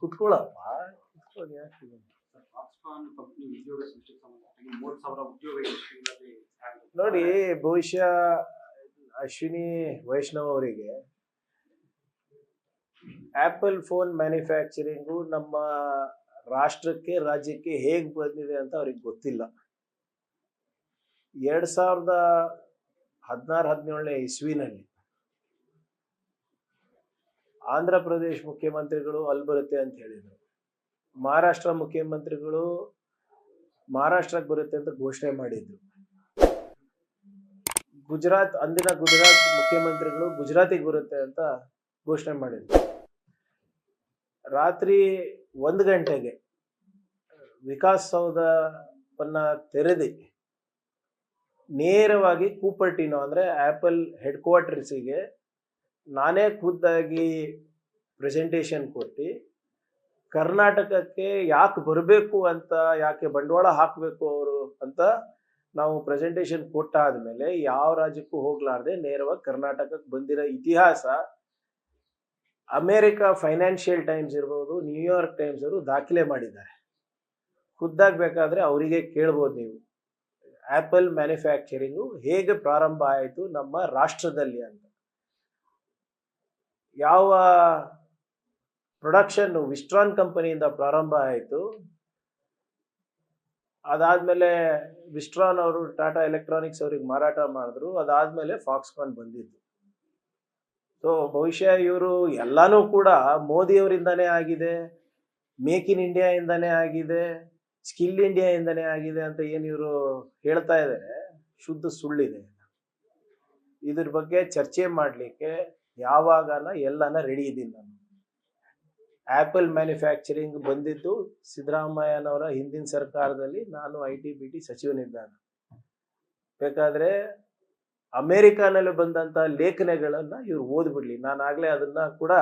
ಕುತ್ಕೊಳ್ಳಪ್ಪ, ಕುತ್ಕೊಳ್ಳಿ, ಯಾಕೆ Foxconn company ಉದ್ಯೋಗ ಸೃಷ್ಟಿಗೆ ಸಂಬಂಧಪಟ್ಟ 3,000 ಉದ್ಯೋಗ ಸೃಷ್ಟಿಗಳಲ್ಲಿ ನೋಡಿ. ಬಹುಶಃ ಅಶ್ವಿನಿ ವೈಷ್ಣವ್ ಅವರಿಗೆ ಆಪಲ್ ಫೋನ್ ಮ್ಯಾನುಫ್ಯಾಕ್ಚರಿಂಗು ನಮ್ಮ ರಾಷ್ಟ್ರಕ್ಕೆ ರಾಜ್ಯಕ್ಕೆ ಹೇಗೆ ಬಂದಿದೆ ಅಂತ ಅವ್ರಿಗೆ ಗೊತ್ತಿಲ್ಲ. 2016-17 ಇಸ್ವಿನಲ್ಲಿ ಆಂಧ್ರ ಪ್ರದೇಶ್ ಮುಖ್ಯಮಂತ್ರಿಗಳು ಅಲ್ಲಿ ಬರುತ್ತೆ ಅಂತ ಹೇಳಿದರು. ಮಹಾರಾಷ್ಟ್ರ ಮುಖ್ಯಮಂತ್ರಿಗಳು ಮಹಾರಾಷ್ಟ್ರಕ್ಕೆ ಬರುತ್ತೆ ಅಂತ ಘೋಷಣೆ ಮಾಡಿದ್ರು. ಅಂದಿನ ಗುಜರಾತ್ ಮುಖ್ಯಮಂತ್ರಿಗಳು ಗುಜರಾತಿಗೆ ಬರುತ್ತೆ ಅಂತ ಘೋಷಣೆ ಮಾಡಿದ್ರು. ರಾತ್ರಿ 1 ಗಂಟೆಗೆ ವಿಕಾಸ್ ಸೌಧವನ್ನ ತೆರೆದಿ ನೇರವಾಗಿ ಕೂಪರ್ಟಿನೋ ಅಂದ್ರೆ ಆಪಲ್ ಹೆಡ್ ಕ್ವಾರ್ಟರ್ಸಿಗೆ ನಾನೇ ಖುದ್ದಾಗಿ ಪ್ರೆಸೆಂಟೇಷನ್ ಕೊಟ್ಟು ಕರ್ನಾಟಕಕ್ಕೆ ಯಾಕೆ ಬರಬೇಕು ಅಂತ, ಯಾಕೆ ಬಂಡವಾಳ ಹಾಕಬೇಕು ಅವರು ಅಂತ ನಾವು ಪ್ರೆಸೆಂಟೇಷನ್ ಕೊಟ್ಟಾದ್ಮೇಲೆ ಯಾವ ರಾಜ್ಯಕ್ಕೂ ಹೋಗ್ಲಾರ್ದೆ ನೇರವಾಗಿ ಕರ್ನಾಟಕಕ್ಕೆ ಬಂದಿರೋ ಇತಿಹಾಸ ಅಮೇರಿಕಾ ಫೈನಾನ್ಷಿಯಲ್ ಟೈಮ್ಸ್ ಇರ್ಬೋದು, ನ್ಯೂಯಾರ್ಕ್ ಟೈಮ್ಸ್ ಅವರು ದಾಖಲೆ ಮಾಡಿದ್ದಾರೆ. ಖುದ್ದಾಗಿ ಬೇಕಾದ್ರೆ ಅವರಿಗೆ ಕೇಳ್ಬೋದು ನೀವು, ಆಪಲ್ ಮ್ಯಾನುಫ್ಯಾಕ್ಚರಿಂಗು ಹೇಗೆ ಪ್ರಾರಂಭ ಆಯಿತು ನಮ್ಮ ರಾಷ್ಟ್ರದಲ್ಲಿ ಅಂತ. ಯಾವ ಪ್ರೊಡಕ್ಷನ್ ವಿಸ್ಟ್ರಾನ್ ಕಂಪನಿಯಿಂದ ಪ್ರಾರಂಭ ಆಯಿತು, ಅದಾದ್ಮೇಲೆ ವಿಸ್ಟ್ರಾನ್ ಅವರು ಟಾಟಾ ಎಲೆಕ್ಟ್ರಾನಿಕ್ಸ್ ಅವ್ರಿಗೆ ಮಾರಾಟ ಮಾಡಿದ್ರು, ಅದಾದ್ಮೇಲೆ ಫಾಕ್ಸ್ಕಾನ್ ಬಂದಿತ್ತು. ಸೊ ಬಹುಶಃ ಇವರು ಎಲ್ಲಾನು ಕೂಡ ಮೋದಿಯವರಿಂದಾನೇ ಆಗಿದೆ, ಮೇಕ್ ಇನ್ ಇಂಡಿಯಾ ಇಂದಾನೇ ಆಗಿದೆ, ಸ್ಕಿಲ್ ಇಂಡಿಯಾ ಇಂದಾನೇ ಆಗಿದೆ ಅಂತ ಏನು ಇವರು ಹೇಳ್ತಾ ಇದ್ದಾರೆ, ಶುದ್ಧ ಸುಳ್ಳಿದೆ. ಇದ್ರ ಬಗ್ಗೆ ಚರ್ಚೆ ಮಾಡಲಿಕ್ಕೆ ಯಾವಾಗನ ಎಲ್ಲಾನ ರೆಡಿ ಇದ್ದೀನಿ ನಾನು. ಆಪಲ್ ಮ್ಯಾನುಫ್ಯಾಕ್ಚರಿಂಗ್ ಬಂದಿದ್ದು ಸಿದ್ದರಾಮಯ್ಯನವರ ಹಿಂದಿನ ಸರ್ಕಾರದಲ್ಲಿ, ನಾನು IT-BT ಸಚಿವನಿದ್ದಾಗ. ಬೇಕಾದ್ರೆ ಅಮೇರಿಕಾನಲ್ಲಿ ಬಂದಂತ ಲೇಖನಗಳನ್ನ ಇವ್ರು ಓದ್ಬಿಡ್ಲಿ, ನಾನು ಆಗ್ಲೇ ಅದನ್ನ ಕೂಡ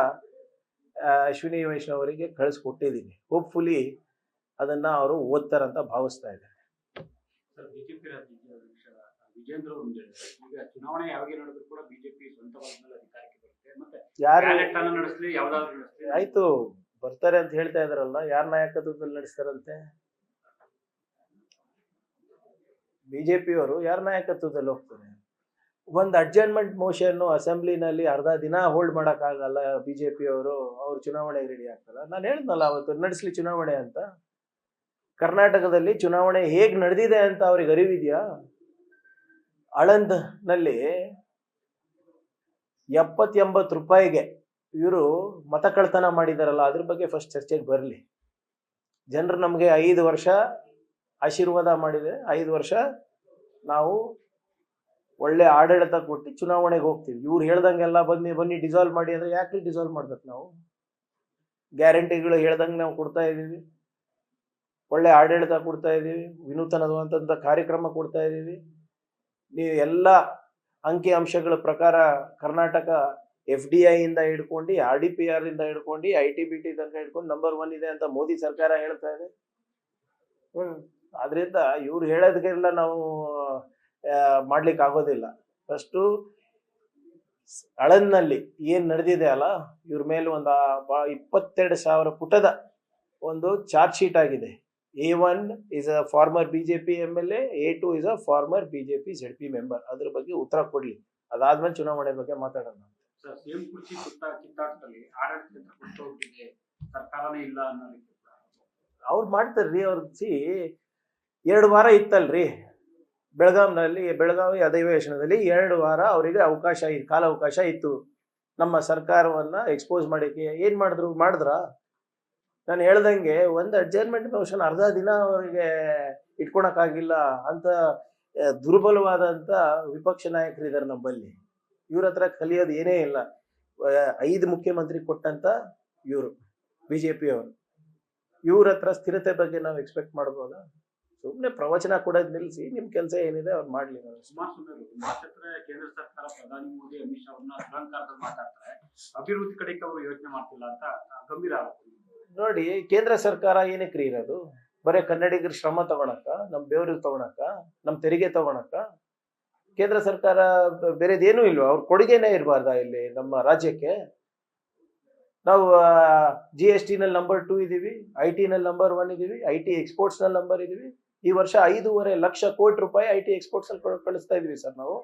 ಅಶ್ವಿನಿ ವೈಷ್ಣವ್ ಅವರಿಗೆ ಕಳಿಸ್ಕೊಟ್ಟಿದ್ದೀನಿ. ಹೋಪ್ಫುಲಿ ಅದನ್ನ ಅವರು ಓದ್ತಾರಂತ ಭಾವಿಸ್ತಾ ಇದ್ದಾರೆ. ವಿಜೇಂದ್ರ ಈಗ ಚುನಾವಣೆ ಯಾವಾಗ ನಡೆದ್ರು ಕೂಡ ಬಿಜೆಪಿ ಸ್ವಂತ ಅಧಿಕಾರಕ್ಕೆ ಬರುತ್ತೆ, ಮತ್ತೆ ಆಯ್ತು ಬರ್ತಾರೆ ಅಂತ ಹೇಳ್ತಾ ಇದಾರಲ್ಲ, ಯಾರ ನಾಯಕತ್ವದಲ್ಲಿ ನಡೆಸ್ತಾರಂತೆ? ಬಿಜೆಪಿಯವರು ಯಾರ ನಾಯಕತ್ವದಲ್ಲಿ ಹೋಗ್ತಾರೆ? ಒಂದು ಅಡ್ಜರ್ನ್ಮೆಂಟ್ ಮೋಷನ್ ಅಸೆಂಬ್ಲಿನಲ್ಲಿ ಅರ್ಧ ದಿನ ಹೋಲ್ಡ್ ಮಾಡಕ್ಕಾಗಲ್ಲ ಬಿಜೆಪಿಯವರು, ಅವ್ರು ಚುನಾವಣೆಗೆ ರೆಡಿ ಆಗ್ತಾರ. ನಾನು ಹೇಳಿದ್ನಲ್ಲ ಅವತ್ತು, ನಡೆಸ್ಲಿ ಚುನಾವಣೆ ಅಂತ. ಕರ್ನಾಟಕದಲ್ಲಿ ಚುನಾವಣೆ ಹೇಗ್ ನಡೆದಿದೆ ಅಂತ ಅವ್ರಿಗೆ ಅರಿವಿದ್ಯಾ? ಆಳಂದ್ನಲ್ಲಿ 70-80 ರೂಪಾಯಿಗೆ ಇವರು ಮತ ಕಳ್ತನ ಮಾಡಿದಾರಲ್ಲ, ಅದ್ರ ಬಗ್ಗೆ ಫಸ್ಟ್ ಚರ್ಚೆಗೆ ಬರಲಿ. ಜನರು ನಮಗೆ 5 ವರ್ಷ ಆಶೀರ್ವಾದ ಮಾಡಿದೆ, 5 ವರ್ಷ ನಾವು ಒಳ್ಳೆ ಆಡಳಿತ ಕೊಟ್ಟು ಚುನಾವಣೆಗೆ ಹೋಗ್ತೀವಿ. ಇವ್ರು ಹೇಳ್ದಂಗೆಲ್ಲ ಬನ್ನಿ ಡಿಸಾಲ್ವ್ ಮಾಡಿ ಅಂದ್ರೆ ಯಾಕೆ ಡಿಸಾಲ್ವ್ ಮಾಡ್ಬೇಕು? ನಾವು ಗ್ಯಾರಂಟಿಗಳು ಹೇಳ್ದಂಗೆ ನಾವು ಕೊಡ್ತಾ ಇದ್ದೀವಿ, ಒಳ್ಳೆ ಆಡಳಿತ ಕೊಡ್ತಾ ಇದ್ದೀವಿ, ವಿನೂತನವಾದಂಥ ಕಾರ್ಯಕ್ರಮ ಕೊಡ್ತಾ ಇದ್ದೀವಿ. ನೀವು ಎಲ್ಲ ಅಂಕಿ ಅಂಶಗಳ ಪ್ರಕಾರ ಕರ್ನಾಟಕ FDI ಇಂದ ಹಿಡ್ಕೊಂಡು RDPR ಇಂದ ಹಿಡ್ಕೊಂಡು IT-BT ತನಕ ಹಿಡ್ಕೊಂಡು ನಂಬರ್ 1 ಇದೆ ಅಂತ ಮೋದಿ ಸರ್ಕಾರ ಹೇಳ್ತಾ ಇದೆ. ಆದ್ರಿಂದ ಇವ್ರು ಹೇಳೋದಕ್ಕೆಲ್ಲ ನಾವು ಮಾಡ್ಲಿಕ್ಕೆ ಆಗೋದಿಲ್ಲ. ಫಸ್ಟು ಆಳಂದ್ನಲ್ಲಿ ಏನ್ ನಡೆದಿದೆ ಅಲ್ಲ, ಇವ್ರ ಮೇಲೆ ಒಂದು 22,000 ಪುಟದ ಒಂದು ಚಾರ್ಜ್ ಶೀಟ್ ಆಗಿದೆ. A1 is a former BJP MLA, A2 is a former BJP ZP member. ಅದ್ರ ಬಗ್ಗೆ ಉತ್ತರ ಕೊಡ್ಲಿ, ಅದಾದ್ಮೇಲೆ ಚುನಾವಣೆ ಬಗ್ಗೆ ಮಾತಾಡೋಣ. ಅವ್ರು ಮಾಡ್ತಾರ್ರಿ. ಅವ್ರು 2 ವಾರ ಇತ್ತಲ್ರಿ ಬೆಳಗಾವಿ ಅಧಿವೇಶನದಲ್ಲಿ 2 ವಾರ ಅವರಿಗೆ ಕಾಲಾವಕಾಶ ಇತ್ತು ನಮ್ಮ ಸರ್ಕಾರವನ್ನ ಎಕ್ಸ್ಪೋಸ್ ಮಾಡಕ್ಕೆ. ಏನ್ ಮಾಡಿದ್ರ? ನಾನು ಹೇಳ್ದಂಗೆ ಒಂದು ಅಡ್ಜರ್ನ್ಮೆಂಟ್ ಮೋಷನ್ ಅರ್ಧ ದಿನ ಅವರಿಗೆ ಇಟ್ಕೊಳಕ್ಕಾಗಿಲ್ಲ ಅಂತ ದುರ್ಬಲವಾದಂತ ವಿಪಕ್ಷ ನಾಯಕರಿದ್ದಾರೆ ನಮ್ಮಲ್ಲಿ. ಇವ್ರ ಹತ್ರ ಕಲಿಯೋದು ಏನೇ ಇಲ್ಲ. 5 ಮುಖ್ಯಮಂತ್ರಿ ಕೊಟ್ಟಂತ ಇವರು ಬಿಜೆಪಿ ಅವರು, ಇವ್ರ ಹತ್ರ ಸ್ಥಿರತೆ ಬಗ್ಗೆ ನಾವು ಎಕ್ಸ್ಪೆಕ್ಟ್ ಮಾಡ್ಬೋದಾ? ಸುಮ್ಮನೆ ಪ್ರವಚನ ಕೊಡೋದು ನಿಲ್ಲಿಸಿ, ನಿಮ್ ಕೆಲಸ ಏನಿದೆ ಅವ್ರು ಮಾಡ್ಲಿ. ಕೇಂದ್ರ ಸರ್ಕಾರ ಪ್ರಧಾನಿ ಮೋದಿ ಅಮಿತ್ ಶಾ ಅವ್ರನ್ನ ಅಲಂಕಾರದಲ್ಲಿ ಮಾತಾಡ್ತಾರೆ, ಅಭಿವೃದ್ಧಿ ಕಡೆಗೆ ಅವರು ಯೋಚನೆ ಮಾಡ್ತಿಲ್ಲ ಅಂತ ಗಂಭೀರ ಆಗುತ್ತೆ. ನೋಡಿ, ಕೇಂದ್ರ ಸರ್ಕಾರ ಏನಕ್ಕೆ ಇರೋದು? ಬರೀ ಕನ್ನಡಿಗರ ಶ್ರಮ ತಗೊಳಕ, ನಮ್ ಬೆವರಿಗೆ ತಗೊಳಕ, ನಮ್ ತೆರಿಗೆ ತಗೊಳಕ? ಕೇಂದ್ರ ಸರ್ಕಾರ ಬೇರೆದೇನೂ ಇಲ್ವಾ? ಅವ್ರ ಕೊಡುಗೆನೇ ಇರಬಾರ್ದಾ ಇಲ್ಲಿ ನಮ್ಮ ರಾಜ್ಯಕ್ಕೆ? ನಾವು GST ನಲ್ಲಿ ನಂಬರ್ 2 ಇದೀವಿ, IT ನಲ್ಲಿ ನಂಬರ್ 1 ಇದೀವಿ, IT ಎಕ್ಸ್ಪೋರ್ಟ್ಸ್ ನಲ್ಲಿ ನಂಬರ್ ಇದೀವಿ. ಈ ವರ್ಷ 5.5 ಲಕ್ಷ ಕೋಟಿ ರೂಪಾಯಿ IT ಎಕ್ಸ್ಪೋರ್ಟ್ಸ್ ಅಲ್ಲಿ ಕಳಿಸ್ತಾ ಇದೀವಿ ಸರ್. ನಾವು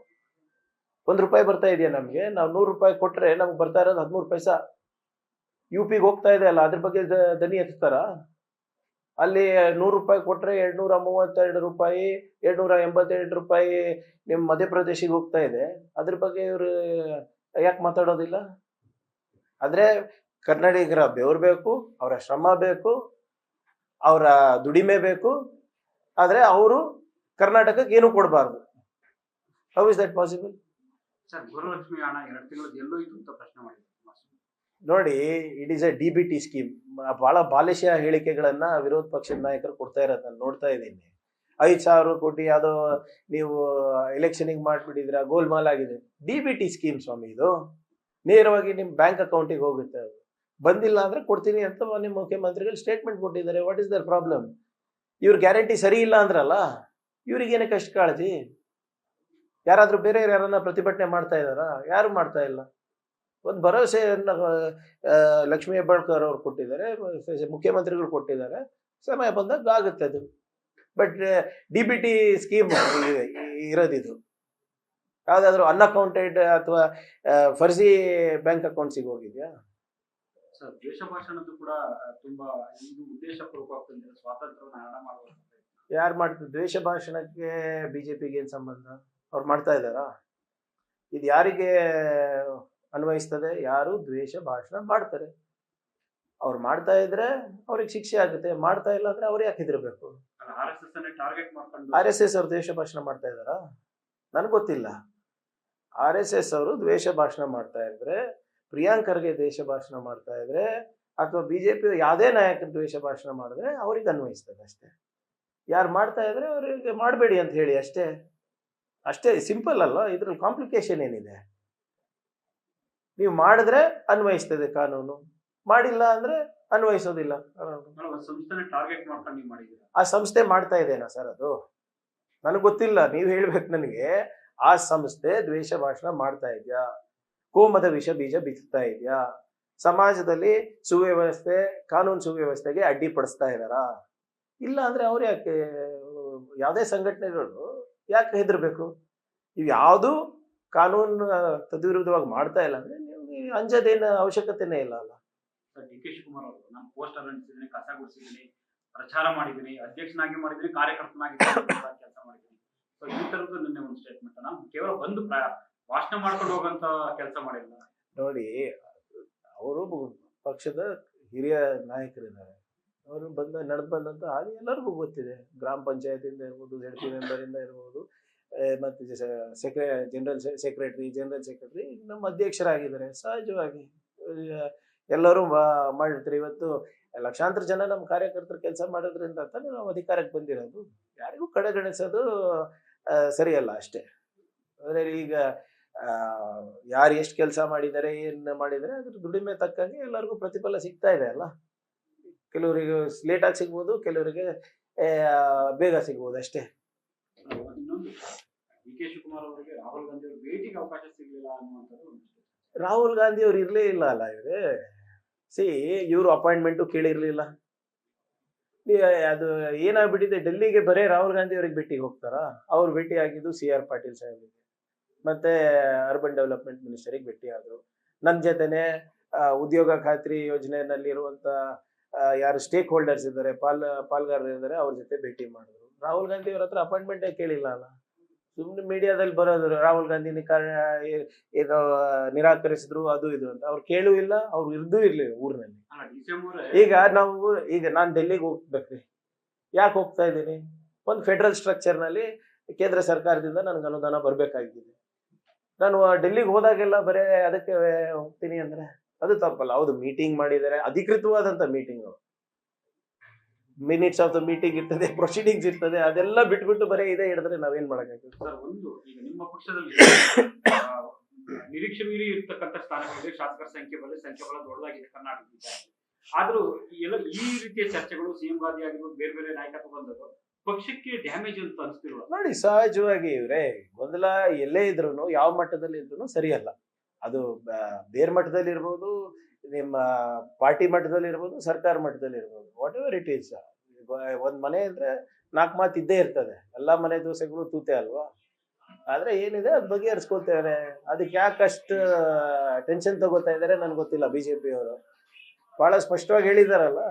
₹1 ಬರ್ತಾ ಇದೆಯಾ ನಮ್ಗೆ? ನಾವು ₹100 ಕೊಟ್ರೆ ನಮ್ಗೆ ಬರ್ತಾ ಇರೋದು 13 ಪೈಸಾ. UPಗೆ ಹೋಗ್ತಾ ಇದೆ ಅಲ್ಲ, ಅದ್ರ ಬಗ್ಗೆ ದನಿ ಎತ್ತಾರ? ಅಲ್ಲಿ ₹100 ಕೊಟ್ರೆ ₹232, ₹287 ನಿಮ್ ಮಧ್ಯಪ್ರದೇಶಿಗೆ ಹೋಗ್ತಾ ಇದೆ. ಅದ್ರ ಬಗ್ಗೆ ಇವ್ರು ಯಾಕೆ ಮಾತಾಡೋದಿಲ್ಲ? ಆದ್ರೆ ಕನ್ನಡಿಗರ ಬೆವರು ಬೇಕು, ಅವರ ಶ್ರಮ ಬೇಕು, ಅವರ ದುಡಿಮೆ ಬೇಕು. ಆದ್ರೆ ಅವರು ಕರ್ನಾಟಕಕ್ಕೆ ಏನು ಕೊಡಬಾರ್ದು. How is that possible? Sir, Gurulakshmi ಹಣ 2 ತಿಂಗಳು ಎಲ್ಲೋಯ್ತು ಅಂತ ಪ್ರಶ್ನೆ ಮಾಡಿದ್ರು. ನೋಡಿ, it is A DBT scheme. ಬಹಳ ಬಾಲಿಶ ಹೇಳಿಕೆಗಳನ್ನ ವಿರೋಧ ಪಕ್ಷದ ನಾಯಕರು ಕೊಡ್ತಾ ಇರೋದು ನಾನು ನೋಡ್ತಾ ಇದ್ದೀನಿ. 5,000 ಕೋಟಿ ಯಾವುದೋ ನೀವು ಎಲೆಕ್ಷನ್ಗೆ ಮಾಡ್ಬಿಟ್ಟಿದ್ರ, ಗೋಲ್ಮಾಲ್ ಆಗಿದೆ. DBT ಸ್ಕೀಮ್ ಸ್ವಾಮಿ ಇದು. ನೇರವಾಗಿ ನಿಮ್ ಬ್ಯಾಂಕ್ ಅಕೌಂಟಿಗೆ ಹೋಗುತ್ತೆ. ಅದು ಬಂದಿಲ್ಲ ಅಂದ್ರೆ ಕೊಡ್ತೀನಿ ಅಂತ ನಿಮ್ಮ ಮುಖ್ಯಮಂತ್ರಿಗಳು ಸ್ಟೇಟ್ಮೆಂಟ್ ಕೊಟ್ಟಿದ್ದಾರೆ. What is their problem? ಇವ್ರ ಗ್ಯಾರಂಟಿ ಸರಿ ಇಲ್ಲ ಅಂದ್ರಲ್ಲ, ಇವ್ರಿಗೇನಕ್ಕೆ ಅಷ್ಟು ಕಾಳಜಿ? ಯಾರಾದ್ರೂ ಬೇರೆ ಯಾರನ್ನ ಪ್ರತಿಭಟನೆ ಮಾಡ್ತಾ ಇದಾರ? ಯಾರು ಮಾಡ್ತಾ ಇಲ್ಲ. ಒಂದು ಭರವಸೆಯನ್ನ ಲಕ್ಷ್ಮೀ ಹೆಬ್ಬಾಳ್ಕರ್ ಅವ್ರು ಕೊಟ್ಟಿದ್ದಾರೆ, ಮುಖ್ಯಮಂತ್ರಿಗಳು ಕೊಟ್ಟಿದ್ದಾರೆ. ಸಮಯ ಬಂದಾಗ ಆಗುತ್ತೆ ಅದು. ಬಟ್ DBT ಸ್ಕೀಮ್ ಇರೋದಿದು. ಯಾವ್ದಾದ್ರು ಅನ್ಅಕೌಂಟೆಡ್ ಅಥವಾ ಫರ್ಜಿ ಬ್ಯಾಂಕ್ ಅಕೌಂಟ್ಸಿಗೆ ಹೋಗಿದ್ಯಾ? ಸರ್, ದ್ವೇಷ ಭಾಷಣದ್ದು ಕೂಡ ತುಂಬಾ ಇದು ಉದ್ದೇಶಪೂರ್ವಕ ಸ್ವಾತಂತ್ರ್ಯವನ್ನು ಹರಣ ಮಾಡುವ. ಯಾರು ಮಾಡ್ತಾರೆ ದ್ವೇಷ ಭಾಷಣಕ್ಕೆ? BJPಗೆ ಏನ್ ಸಂಬಂಧ? ಅವ್ರು ಮಾಡ್ತಾ ಇದ್ದಾರಾ? ಇದು ಯಾರಿಗೆ ಅನ್ವಯಿಸ್ತದೆ? ಯಾರು ದ್ವೇಷ ಭಾಷಣ ಮಾಡ್ತಾರೆ, ಅವ್ರು ಮಾಡ್ತಾ ಇದ್ರೆ ಅವ್ರಿಗೆ ಶಿಕ್ಷೆ ಆಗುತ್ತೆ. ಮಾಡ್ತಾ ಇಲ್ಲ ಅಂದ್ರೆ ಅವ್ರು ಯಾಕೆ ಹೆದರ್ಬೇಕು? RSS ಅವ್ರು ದ್ವೇಷ ಭಾಷಣ ಮಾಡ್ತಾ ಇದಾರಾ? ನನ್ಗೆ ಗೊತ್ತಿಲ್ಲ. RSS ಅವರು ದ್ವೇಷ ಭಾಷಣ ಮಾಡ್ತಾ ಇದ್ರೆ, ಪ್ರಿಯಾಂಕ್ ಖರ್ಗೆ ದ್ವೇಷ ಭಾಷಣ ಮಾಡ್ತಾ ಇದ್ರೆ, ಅಥವಾ BJP ಯಾವುದೇ ನಾಯಕ ದ್ವೇಷ ಭಾಷಣ ಮಾಡಿದ್ರೆ ಅವ್ರಿಗೆ ಅನ್ವಯಿಸ್ತದೆ ಅಷ್ಟೇ. ಯಾರು ಮಾಡ್ತಾ ಇದ್ರೆ ಅವ್ರಿಗೆ ಮಾಡಬೇಡಿ ಅಂತ ಹೇಳಿ ಅಷ್ಟೇ. ಅಷ್ಟೇ, ಸಿಂಪಲ್ ಅಲ್ವಾ? ಇದ್ರಲ್ಲಿ ಕಾಂಪ್ಲಿಕೇಶನ್ ಏನಿದೆ? ನೀವು ಮಾಡಿದ್ರೆ ಅನ್ವಯಿಸ್ತದೆ ಕಾನೂನು, ಮಾಡಿಲ್ಲ ಅಂದ್ರೆ ಅನ್ವಯಿಸೋದಿಲ್ಲ. ಆ ಸಂಸ್ಥೆ ಮಾಡ್ತಾ ಇದೆನಾ ಸರ್ ಅದು? ನನಗೆ ಗೊತ್ತಿಲ್ಲ, ನೀವು ಹೇಳ್ಬೇಕು ನನಗೆ. ಆ ಸಂಸ್ಥೆ ದ್ವೇಷ ಭಾಷಣ ಮಾಡ್ತಾ ಇದೆಯಾ? ಕೋಮದ ವಿಷ ಬೀಜ ಬಿತ್ತಾ ಇದೆಯಾ? ಸಮಾಜದಲ್ಲಿ ಸುವ್ಯವಸ್ಥೆ, ಕಾನೂನು ಸುವ್ಯವಸ್ಥೆಗೆ ಅಡ್ಡಿಪಡಿಸ್ತಾ ಇದಾರಾ? ಇಲ್ಲ ಅಂದ್ರೆ ಅವ್ರು ಯಾಕೆ, ಯಾವುದೇ ಸಂಘಟನೆಗಳು ಯಾಕೆ ಹೆದರ್ಬೇಕು? ಇವು ಯಾವುದು ಕಾನೂನು ತದ್ವಿರುದ್ಧವಾಗಿ ಮಾಡ್ತಾ ಇಲ್ಲ ಅಂದ್ರೆ ನಿಮ್ಗೆ ಅಂಜದೇನ ಅವಶ್ಯಕತೆನೇ ಇಲ್ಲ ಅಲ್ಲ. DK ಶಿವಕುಮಾರ್ ಅವರು, ನಾನು ಪೋಸ್ಟರ್ ಅಂಟಿಸಿದ್ದೀನಿ, ಕಸ ಗುಡಿಸಿದ್ದೀನಿ, ಪ್ರಚಾರ ಮಾಡಿದ್ದೀನಿ, ಅಧ್ಯಕ್ಷನಾಗಿ ಮಾಡಿದ್ದೀನಿ, ಕಾರ್ಯಕರ್ತನಾಗಿ ಕೆಲಸ ಮಾಡಿದ್ದೀನಿ. ಸೊ ಈ ತರದ್ದು ನಿನ್ನೆ ಒಂದು ಸ್ಟೇಟ್ಮೆಂಟ್. ನಾನು ಕೇವಲ ಬಂದು ಭಾಷಣ ಮಾಡ್ಕೊಂಡು ಹೋಗಂತ ಕೆಲಸ ಮಾಡಿಲ್ಲ. ನೋಡಿ, ಅವರು ಪಕ್ಷದ ಹಿರಿಯ ನಾಯಕರಿದ್ದಾರೆ. ಅವರು ನಡೆದು ಬಂದಂತ ಹಾಗೆ ಎಲ್ಲರಿಗೂ ಗೊತ್ತಿದೆ. ಗ್ರಾಮ ಪಂಚಾಯತಿಂದ ಇರ್ಬೋದು, ZP ಮೆಂಬರ್ ಇಂದ ಇರ್ಬೋದು, ಮತ್ತೆ ಜನರಲ್ ಸೆಕ್ರೆಟರಿ ನಮ್ಮ ಅಧ್ಯಕ್ಷರಾಗಿದ್ದಾರೆ. ಸಹಜವಾಗಿ ಎಲ್ಲರೂ ಮಾಡಿರ್ತಾರೆ. ಇವತ್ತು ಲಕ್ಷಾಂತರ ಜನ ನಮ್ಮ ಕಾರ್ಯಕರ್ತರು ಕೆಲಸ ಮಾಡೋದ್ರಿಂದ ತಾನೇ ನಾವು ಅಧಿಕಾರಕ್ಕೆ ಬಂದಿರೋದು. ಯಾರಿಗೂ ಕಡೆಗಣಿಸೋದು ಸರಿಯಲ್ಲ ಅಷ್ಟೇ. ಅಂದ್ರೆ ಈಗ ಯಾರು ಎಷ್ಟು ಕೆಲಸ ಮಾಡಿದ್ದಾರೆ, ಏನು ಮಾಡಿದರೆ ಅದ್ರ ದುಡಿಮೆ ತಕ್ಕಂಗೆ ಎಲ್ಲರಿಗೂ ಪ್ರತಿಫಲ ಸಿಗ್ತಾ ಇದೆ ಅಲ್ಲ. ಕೆಲವರಿಗೆ ಲೇಟ್ ಆಗಿ ಸಿಗ್ಬೋದು, ಕೆಲವರಿಗೆ ಬೇಗ ಸಿಗ್ಬೋದು ಅಷ್ಟೇ. ಇನ್ನೊಂದು, DK ಶಿವಕುಮಾರ್ ಅವರಿಗೆ ರಾಹುಲ್ ಗಾಂಧಿ ಅವರು ಭೇಟಿಗೆ ಅವಕಾಶ ಸಿಗಲಿಲ್ಲ ಅನ್ನುವಂಥದ್ದು. ರಾಹುಲ್ ಗಾಂಧಿ ಅವ್ರು ಇರ್ಲೇ ಇಲ್ಲ ಅಲ್ಲ ಇವ್ರೆ. ಇವರು ಅಪಾಯಿಂಟ್ಮೆಂಟು ಕೇಳಿರ್ಲಿಲ್ಲ. ಅದು ಏನಾಗ್ಬಿಟ್ಟಿದೆ, ಡೆಲ್ಲಿಗೆ ಬರೇ ರಾಹುಲ್ ಗಾಂಧಿ ಅವ್ರಿಗೆ ಭೇಟಿಗೆ ಹೋಗ್ತಾರಾ? ಅವ್ರು ಭೇಟಿ ಆಗಿದ್ದು CR ಪಾಟೀಲ್ ಸಾಹೇಬ್ರಿಗೆ, ಮತ್ತೆ ಅರ್ಬನ್ ಡೆವಲಪ್ಮೆಂಟ್ ಮಿನಿಸ್ಟರಿಗೆ ಭೇಟಿ ಆದ್ರು. ನನ್ನ ಜೊತೆನೆ ಉದ್ಯೋಗ ಖಾತ್ರಿ ಯೋಜನೆಯಲ್ಲಿರುವಂತ ಯಾರು ಸ್ಟೇಕ್ ಹೋಲ್ಡರ್ಸ್ ಇದ್ದಾರೆ, ಪಾಲ್ಗಾರರು ಇದ್ದಾರೆ, ಅವ್ರ ಜೊತೆ ಭೇಟಿ ಮಾಡಿದ್ರು. ರಾಹುಲ್ ಗಾಂಧಿ ಅವ್ರ ಹತ್ರ ಅಪಾಯಿಂಟ್ಮೆಂಟೇ ಕೇಳಿಲ್ಲ ಅಲ್ಲ. ಸುಮ್ಮನೆ ಮೀಡಿಯಾದಲ್ಲಿ ಬರೋದು ರಾಹುಲ್ ಗಾಂಧಿನ ಏನೋ ನಿರಾಕರಿಸಿದ್ರು ಅದು ಇದು ಅಂತ. ಅವ್ರು ಕೇಳೂ ಇಲ್ಲ, ಅವ್ರು ಇರ್ಲಿಲ್ಲ ಊರಿನಲ್ಲಿ. ಈಗ ನಾನು ಡೆಲ್ಲಿಗೆ ಹೋಗ್ಬೇಕ್ರಿ. ಯಾಕೆ ಹೋಗ್ತಾ ಇದ್ದೀನಿ? ಒಂದು ಫೆಡರಲ್ ಸ್ಟ್ರಕ್ಚರ್ ನಲ್ಲಿ ಕೇಂದ್ರ ಸರ್ಕಾರದಿಂದ ನನಗೆ ಅನುದಾನ ಬರ್ಬೇಕಾಗಿದೆ. ನಾನು ಡೆಲ್ಲಿಗೆ ಹೋದಾಗೆಲ್ಲ ಬರೇ ಅದಕ್ಕೆ ಹೋಗ್ತೀನಿ ಅಂದ್ರೆ ಅದು ತಪ್ಪಲ್ಲ. ಹೌದು, ಮೀಟಿಂಗ್ ಮಾಡಿದ್ದಾರೆ, ಅಧಿಕೃತವಾದಂತ meeting, minutes of the meeting ಇರ್ತದೆ, ಪ್ರೊಸೀಡಿಂಗ್ಸ್ ಇರ್ತದೆ. ಅದೆಲ್ಲ ಬಿಟ್ಬಿಟ್ಟು ಬರೀ ಇದೇ ಹಿಡಿದ್ರೆ ನಾವೇನ್ ಮಾಡಕ್ಕಾಗ್ತದೆ? ಸರ್, ಒಂದು, ಈಗ ನಿಮ್ಮ ಪಕ್ಷದಲ್ಲಿ ನಿರೀಕ್ಷೆ ಮೀರಿ ಇರ್ತಕ್ಕಂಥ ಸ್ಥಾನಗಳಿಗೆ ಶಾಸಕರ ಸಂಖ್ಯೆ ಬಲ ದೊಡ್ಡದಾಗಿದೆ ಕರ್ನಾಟಕದಲ್ಲಿ. ಆದ್ರೂ ಈ ರೀತಿಯ ಚರ್ಚೆಗಳು CM ಗಾಂಧಿ ಆಗಿರ್ಬೋದು, ಬೇರೆ ಬೇರೆ ನಾಯಕತ್ವ ಬಂದದ್ದು ಪಕ್ಷಕ್ಕೆ ಡ್ಯಾಮೇಜ್ ಅಂತ ಅನಿಸ್ತಿಲ್ವ? ನೋಡಿ, ಸಹಜವಾಗಿ ಇವ್ರೆ ಗೊಂದಲ ಎಲ್ಲೇ ಇದ್ರು, ಯಾವ ಮಟ್ಟದಲ್ಲಿ ಇದ್ರು ಸರಿಯಲ್ಲ. ಅದು ಬೇರೆ ಮಟ್ಟದಲ್ಲಿ ಇರ್ಬೋದು, ನಿಮ್ಮ ಪಾರ್ಟಿ ಮಟ್ಟದಲ್ಲಿ ಇರ್ಬೋದು, ಸರ್ಕಾರ ಮಟ್ಟದಲ್ಲಿ ಇರ್ಬೋದು, ವಾಟ್ ಎವರ್ ಇಟ್ ಈಸ್. ಒಂದು ಮನೆ ಅಂದರೆ 4 ಮಾತು ಇದ್ದೇ ಇರ್ತದೆ. ಎಲ್ಲ ಮನೆ ದೋಸೆಗಳು ತೂತೆ ಅಲ್ವಾ? ಆದರೆ ಏನಿದೆ ಅದು ಬಗೆಹರಿಸ್ಕೊಳ್ತಾರೆ. ಅದಕ್ಕೆ ಯಾಕೆ ಅಷ್ಟು ಟೆನ್ಷನ್ ತಗೋತಾ ಇದ್ದಾರೆ ನನಗೆ ಗೊತ್ತಿಲ್ಲ. BJP ಅವರು ಭಾಳ ಸ್ಪಷ್ಟವಾಗಿ ಹೇಳಿದಾರಲ್ಲ,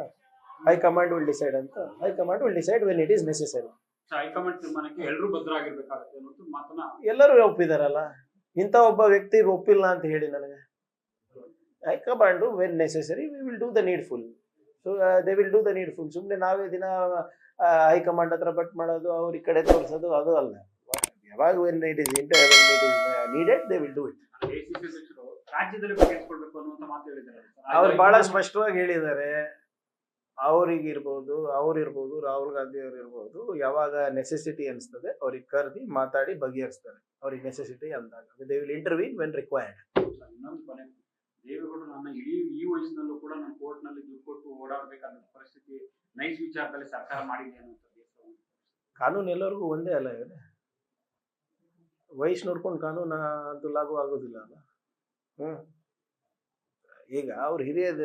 ಹೈಕಮಾಂಡ್ ವಿಲ್ ಡಿಸೈಡ್ ಅಂತ. High command will decide when it is necessary. High command ತೀರ್ಮಾನಕ್ಕೆ ಎಲ್ಲರೂ ಬದ್ಧರಾಗಿರ್ಬೇಕಾಗುತ್ತೆ ಅನ್ನೋದು ಮಾತನ್ನ ಎಲ್ಲರೂ ಒಪ್ಪಿದಾರಲ್ಲ. ಇಂಥ ಒಬ್ಬ ವ್ಯಕ್ತಿ ಒಪ್ಪಿಲ್ಲ ಅಂತ ಹೇಳಿ ನನಗೆ. High command when necessary we will do the needful. So they will do the needful. ಸುಮ್ಮನೆ ನಾವೇ ದಿನ ಹೈಕಮಾಂಡ್ ಹತ್ರ ಬಟ್ ಮಾಡೋದು, ಅವ್ರ ಈ ಕಡೆ ತೋರಿಸೋದು ಅದು ಅಲ್ಲ. ಯಾವಾಗ when it is needed they will do it. ACC ಅಧ್ಯಕ್ಷರು ರಾಜ್ಯದಲ್ಲಿ ಬಗೆಹರಿಸ್ಕೊಳ್ಬೇಕು ಅನ್ನುವಂತ ಮಾತು ಹೇಳಿದ್ದಾರೆ. ಅವ್ರು ಬಹಳ ಸ್ಪಷ್ಟವಾಗಿ ಹೇಳಿದ್ದಾರೆ. ಅವ್ರಿಗಿರ್ಬೋದು, ರಾಹುಲ್ ಗಾಂಧಿ ಅವ್ರು ಇರ್ಬೋದು, ಯಾವಾಗ ನೆಸೆಸಿಟಿ ಅನಿಸ್ತದೆ ಅವ್ರಿಗೆ ಕರೆದಿ ಮಾತಾಡಿ ಬಗೆಹರಿಸ್ತಾರೆ. ಅವ್ರಿಗೆ ನೆಸೆಸಿಟಿ ಅಂದಾಗ ದೇ ವಿಲ್ ಇಂಟರ್ವ್ಯೂನ್ ವೆನ್ ರಿಕ್ವೈರ್ಡ್. ಇನ್ನೊಂದು ಕೊನೆ, ದೇವೇಗೌಡರು ನನ್ನ ಈ ವಯಸ್ಸಿನಲ್ಲೂ ಕೂಡ ನಾನು ಕೋರ್ಟ್ ನಲ್ಲಿ ದುಡ್ಡು ಕೊಟ್ಟು ಓಡಾಡಬೇಕಾದ ಪರಿಸ್ಥಿತಿ ನೈಸ್ ವಿಚಾರದಲ್ಲಿ ಸರ್ಕಾರ ಮಾಡಿದೆ ಅನ್ನುವಂಥದ್ದು. ಕಾನೂನು ಎಲ್ಲರಿಗೂ ಒಂದೇ ಅಲ್ಲ. ಇವ್ರೆ ವಯಸ್ಸು ನೋಡ್ಕೊಂಡು ಕಾನೂನು ಅಂತೂ ಲಾಗು ಆಗೋದಿಲ್ಲ ಅಲ್ಲ. ಈಗ ಅವ್ರು ಹಿರಿಯದ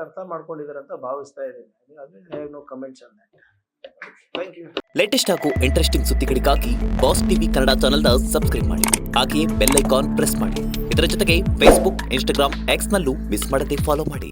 ಅರ್ಥ ಮಾಡ್ಕೊಂಡಿದ್ದಾರೆ ಅಂತ ಭಾವಿಸ್ತಾ ಇದ್ದೀನಿ. ಅದೇ no comments on that. Thank you. Latest ಹಾಗೂ ಇಂಟ್ರೆಸ್ಟಿಂಗ್ ಸುದ್ದಿಗಳಿಗಾಗಿ ಬಾಸ್ ಟಿವಿ ಕನ್ನಡ ಚಾನೆಲ್ನ ಸಬ್ಸ್ಕ್ರೈಬ್ ಮಾಡಿ. ಹಾಗೆಯೇ ಬೆಲ್ ಐಕಾನ್ ಪ್ರೆಸ್ ಮಾಡಿ. ಇದರ ಜೊತೆಗೆ ಫೇಸ್ಬುಕ್, ಇನ್ಸ್ಟಾಗ್ರಾಮ್, ಎಕ್ಸ್ನಲ್ಲೂ ಮಿಸ್ ಮಾಡದೆ ಫಾಲೋ ಮಾಡಿ.